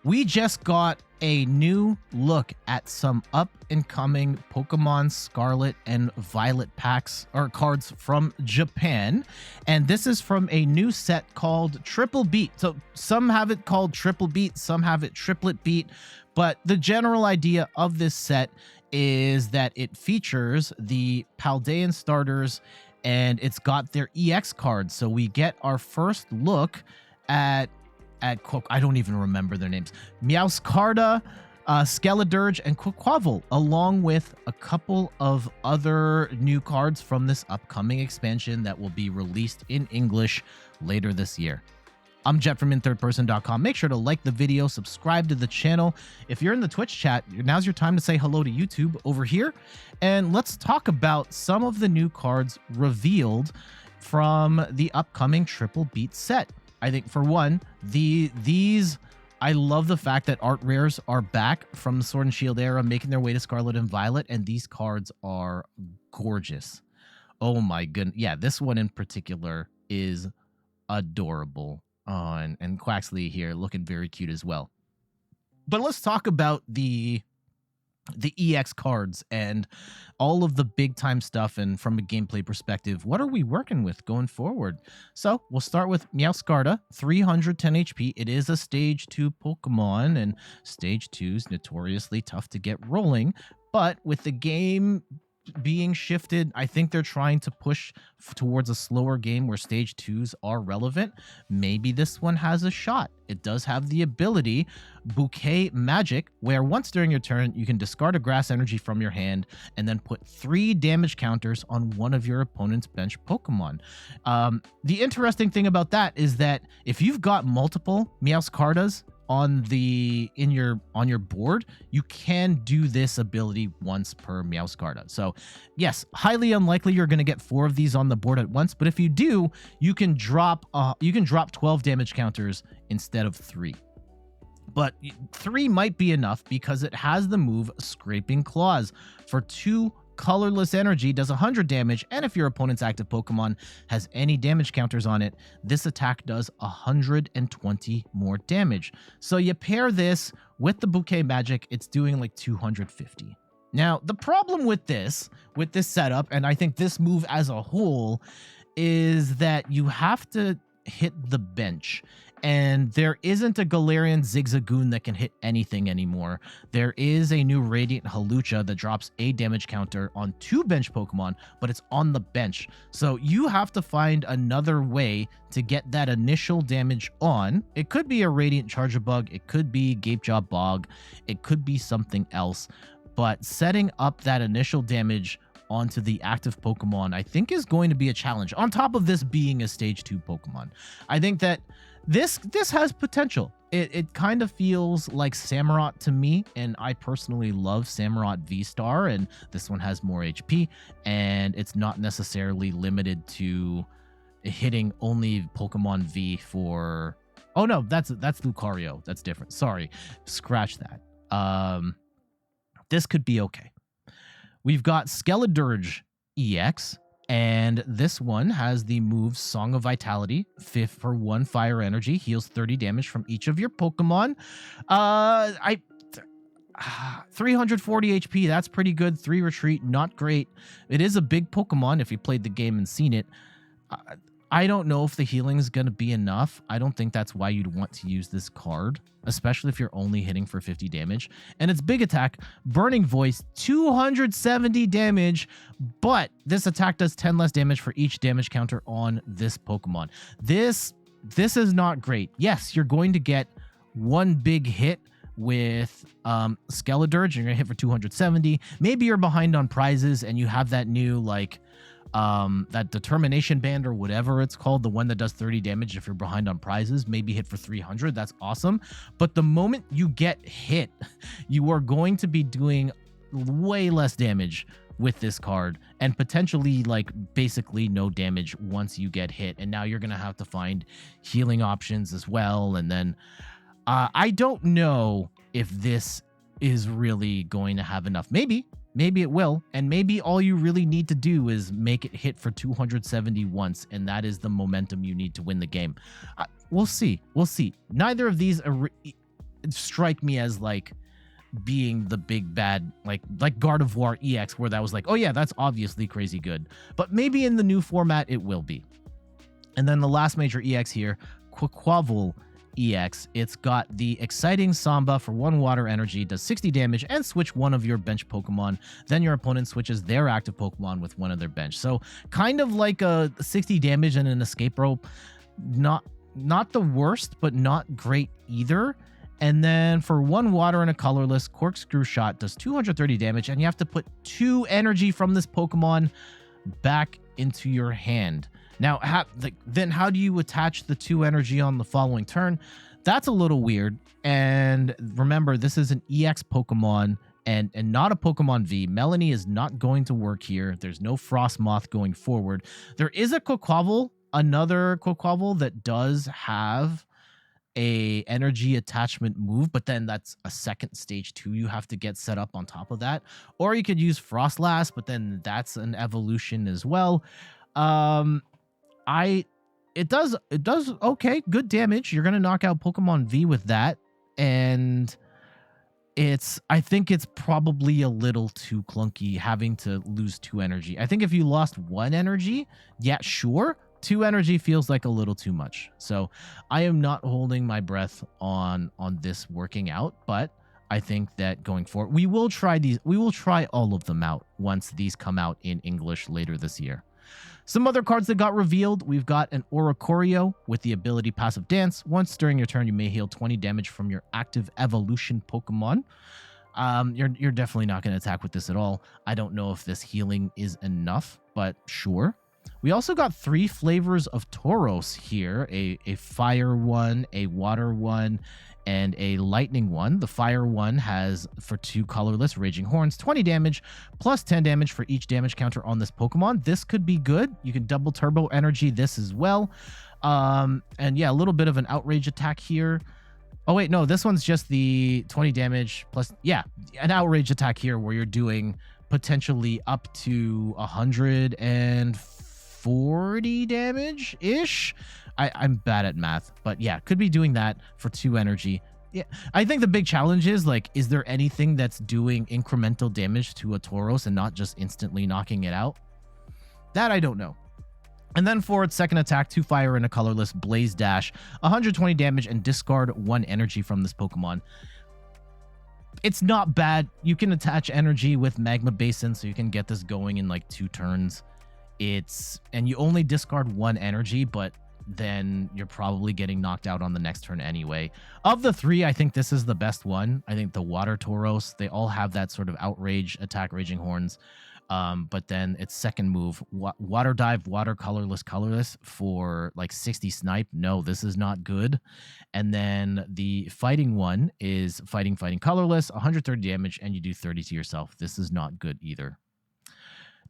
we just got a new look at some up-and-coming Pokemon Scarlet and Violet packs or cards from Japan, and this is from a new set called Triplet Beat. So some have it called Triplet Beat, some have it Triplet Beat, but the general idea of this set is that it features the Paldean starters and it's got their EX cards. So we get our first look at I don't even remember their names. Meowscarda, Skeledirge, and Quaquaval, along with a couple of other new cards from this upcoming expansion that will be released in English later this year. I'm Jet from inthirdperson.com. Make sure to like the video, subscribe to the channel. If you're in the Twitch chat, now's your time to say hello to YouTube over here. And let's talk about some of the new cards revealed from the upcoming Triplet Beat set. I think for one, I love the fact that art rares are back from the Sword and Shield era, making their way to Scarlet and Violet, and these cards are gorgeous. Oh my goodness. Yeah, this one in particular is adorable. And Quaxley here looking very cute as well. But let's talk about the EX cards and all of the big time stuff, and from a gameplay perspective, what are we working with going forward? So we'll start with Meowscarda, 310 HP. It is a stage 2 Pokemon, and stage 2 is notoriously tough to get rolling, but with the game being shifted, I think they're trying to push towards a slower game where stage 2s are relevant. Maybe this one has a shot. It does have the ability Bouquet Magic, where once during your turn you can discard a grass energy from your hand and then put 3 damage counters on one of your opponent's bench Pokemon. The interesting thing about that is that if you've got multiple Meowscardas on your board, you can do this ability once per Meowscarda. So yes, highly unlikely you're going to get 4 of these on the board at once, but if you do, you can drop 12 damage counters instead of 3. But 3 might be enough because it has the move Scraping Claws. For 2 colorless energy, does 100 damage, and if your opponent's active Pokemon has any damage counters on it, this attack does 120 more damage. So you pair this with the Bouquet Magic, it's doing like 250. Now, the problem with this setup, and I think this move as a whole, is that you have to hit the bench, and there isn't a Galarian Zigzagoon that can hit anything anymore. There is a new Radiant Hawlucha that drops a damage counter on 2 bench Pokemon, but it's on the bench. So you have to find another way to get that initial damage on. It could be a Radiant Charjabug, it could be Gapejaw Bog, it could be something else, but setting up that initial damage onto the active Pokemon, I think, is going to be a challenge. On top of this being a stage 2 Pokemon, I think that this has potential. It kind of feels like Samurott to me, and I personally love Samurott V-Star, and this one has more HP, and it's not necessarily limited to hitting only Pokemon V for... Oh no, that's Lucario. That's different. Sorry, scratch that. This could be okay. We've got Skeledirge EX, and this one has the move Song of Vitality, 5 for 1 fire energy, heals 30 damage from each of your Pokemon. 340 HP, that's pretty good. 3 retreat, not great. It is a big Pokemon if you played the game and seen it. I don't know if the healing is going to be enough. I don't think that's why you'd want to use this card, especially if you're only hitting for 50 damage. And it's big attack, Burning Voice, 270 damage, but this attack does 10 less damage for each damage counter on this Pokemon. This is not great. Yes, you're going to get one big hit with Skeledirge. You're going to hit for 270. Maybe you're behind on prizes and you have that new, like, that determination band or whatever it's called, the one that does 30 damage if you're behind on prizes, maybe hit for 300. That's awesome. But the moment you get hit, you are going to be doing way less damage with this card, and potentially like basically no damage once you get hit. And now you're gonna have to find healing options as well. And then I don't know if this is really going to have enough. Maybe it will, and maybe all you really need to do is make it hit for 270 once, and that is the momentum you need to win the game. We'll see. Neither of these strike me as like being the big bad, like Gardevoir EX, where that was like, oh yeah, that's obviously crazy good. But maybe in the new format it will be. And then the last major EX here, Quaquaval EX. It's got the exciting Samba for 1 water energy, does 60 damage, and switch one of your bench Pokemon. Then your opponent switches their active Pokemon with one of their bench. So kind of like a 60 damage and an escape rope. Not the worst, but not great either. And then for 1 water and a colorless, Corkscrew Shot does 230 damage, and you have to put 2 energy from this Pokemon back into your hand. Now, then how do you attach the 2 energy on the following turn? That's a little weird. And remember, this is an EX Pokemon and not a Pokemon V. Melanie is not going to work here. There's no Frostmoth going forward. There is a Quaquaval, another Quaquaval that does have a energy attachment move, but then that's a second stage 2 you have to get set up on top of that. Or you could use Frostlass, but then that's an evolution as well. It does okay, good damage. You're gonna knock out Pokemon V with that, and I think it's probably a little too clunky having to lose 2 energy. I think if you lost 1 energy, yeah, sure. 2 energy feels like a little too much. So I am not holding my breath on this working out, but I think that going forward, we will try all of them out once these come out in English later this year. Some other cards that got revealed, we've got an Oricorio with the ability Passive Dance. Once during your turn, you may heal 20 damage from your active evolution Pokemon. You're definitely not going to attack with this at all. I don't know if this healing is enough, but sure. We also got 3 flavors of Tauros here, a fire one, a water one, and a lightning one. The fire one has, for 2 colorless Raging Horns, 20 damage, plus 10 damage for each damage counter on this Pokemon. This could be good. You can double turbo energy this as well. And yeah, a little bit of an outrage attack here. Oh wait, no, this one's just the 20 damage plus, yeah, an outrage attack here where you're doing potentially up to 140 damage-ish. I'm bad at math, but yeah, could be doing that for 2 energy. Yeah, I think the big challenge is, like, is there anything that's doing incremental damage to a Tauros and not just instantly knocking it out? That I don't know. And then for its second attack, 2 fire and a colorless Blaze Dash, 120 damage, and discard 1 energy from this Pokemon. It's not bad. You can attach energy with Magma Basin, so you can get this going in like 2 turns. And you only discard 1 energy, but then you're probably getting knocked out on the next turn anyway. Of the 3, I think this is the best one. I think the Water Tauros, they all have that sort of outrage attack, Raging Horns. But then its second move, Water Dive, Water colorless for like 60 snipe. No, this is not good. And then the fighting one is fighting colorless, 130 damage, and you do 30 to yourself. This is not good either.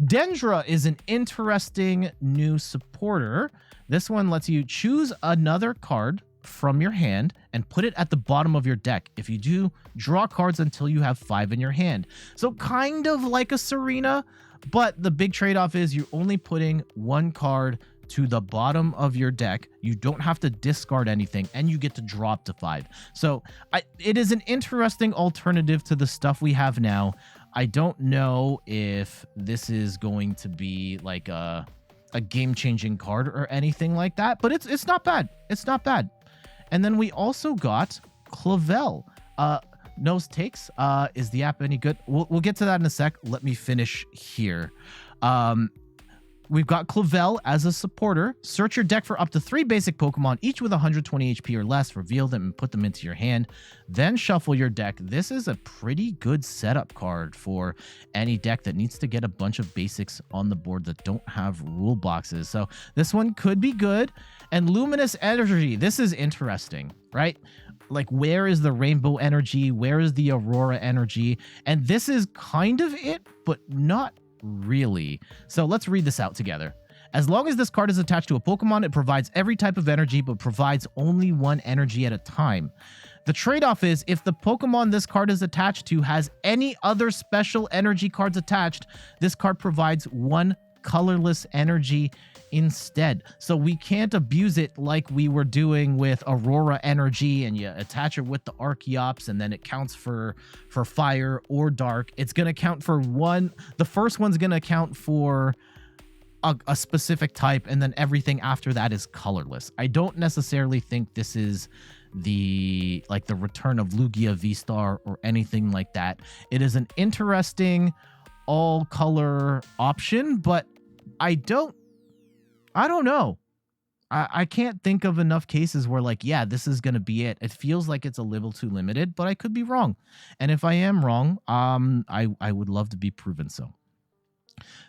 Dendra is an interesting new supporter. This one lets you choose another card from your hand and put it at the bottom of your deck. If you do, draw cards until you have 5 in your hand. So kind of like a Serena, but the big trade-off is you're only putting 1 card to the bottom of your deck. You don't have to discard anything, and you get to draw up to 5. So it is an interesting alternative to the stuff we have now. I don't know if this is going to be like a game-changing card or anything like that, but it's not bad. It's not bad. And then we also got Clavel. Nose Takes. Is the app any good? We'll get to that in a sec. Let me finish here. We've got Clavel as a supporter. Search your deck for up to 3 basic Pokemon, each with 120 HP or less. Reveal them and put them into your hand. Then shuffle your deck. This is a pretty good setup card for any deck that needs to get a bunch of basics on the board that don't have rule boxes. So this one could be good. And Luminous Energy. This is interesting, right? Like, where is the Rainbow Energy? Where is the Aurora Energy? And this is kind of it, but not really. So let's read this out together. As long as this card is attached to a Pokemon, it provides every type of energy, but provides only 1 energy at a time. The trade-off is if the Pokemon this card is attached to has any other special energy cards attached, this card provides 1 colorless energy instead. So we can't abuse it like we were doing with Aurora Energy, and you attach it with the Archeops, and then it counts for fire or dark. It's going to count for one. The first one's going to count for a specific type, and then everything after that is colorless. I don't necessarily think this is the return of Lugia V-Star or anything like that. It is an interesting all color option, but I don't know. I can't think of enough cases where yeah, this is going to be it. It feels like it's a little too limited, but I could be wrong. And if I am wrong, I would love to be proven so.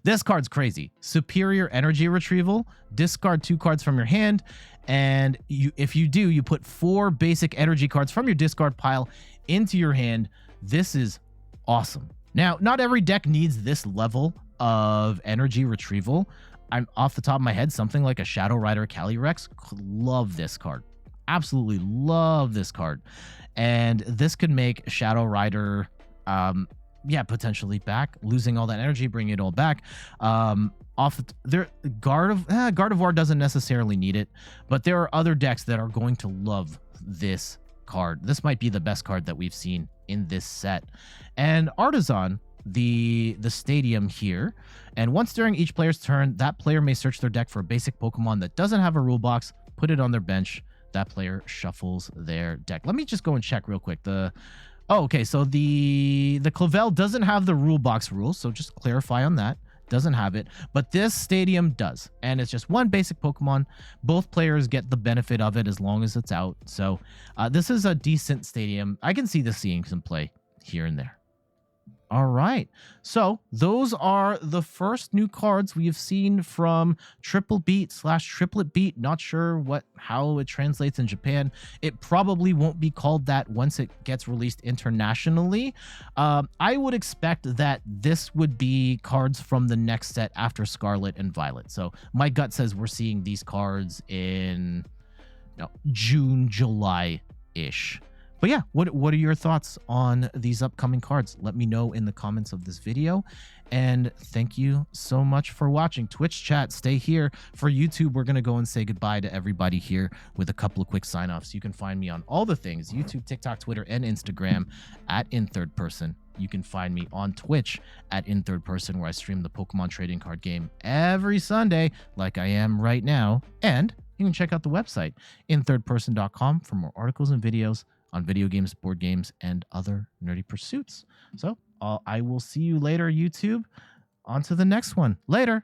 This card's crazy. Superior Energy Retrieval. Discard 2 cards from your hand, and if you do, you put 4 basic energy cards from your discard pile into your hand. This is awesome. Now, not every deck needs this level of energy retrieval. I'm off the top of my head, something like a Shadow Rider Calyrex. Love this card. Absolutely love this card. And this could make Shadow Rider potentially back, losing all that energy, bringing it all back. Gardevoir doesn't necessarily need it, but there are other decks that are going to love this card. This might be the best card that we've seen in this set. And Artisan, the stadium here, and once during each player's turn, that player may search their deck for a basic Pokemon that doesn't have a rule box, put it on their bench. That player shuffles their deck. Let me just go and check real quick. Okay, so the Clavel doesn't have the rule box rules, so just clarify on that. Doesn't have it, but this stadium does, and it's just one basic Pokemon. Both players get the benefit of it as long as it's out. So this is a decent stadium. I can see this seeing some play here and there. All right, so those are the first new cards we have seen from Triplet Beat. Not sure how it translates in Japan. It probably won't be called that once it gets released internationally. I would expect that this would be cards from the next set after Scarlet and Violet. So my gut says we're seeing these cards in June, July-ish. But yeah, what are your thoughts on these upcoming cards? Let me know in the comments of this video. And thank you so much for watching. Twitch chat, stay here. For YouTube, we're going to go and say goodbye to everybody here with a couple of quick sign-offs. You can find me on all the things, YouTube, TikTok, Twitter, and Instagram at @InThirdPerson. You can find me on Twitch at @InThirdPerson, where I stream the Pokemon trading card game every Sunday, like I am right now. And you can check out the website, inthirdperson.com, for more articles and videos on video games, board games, and other nerdy pursuits. So I will see you later, YouTube. On to the next one. Later.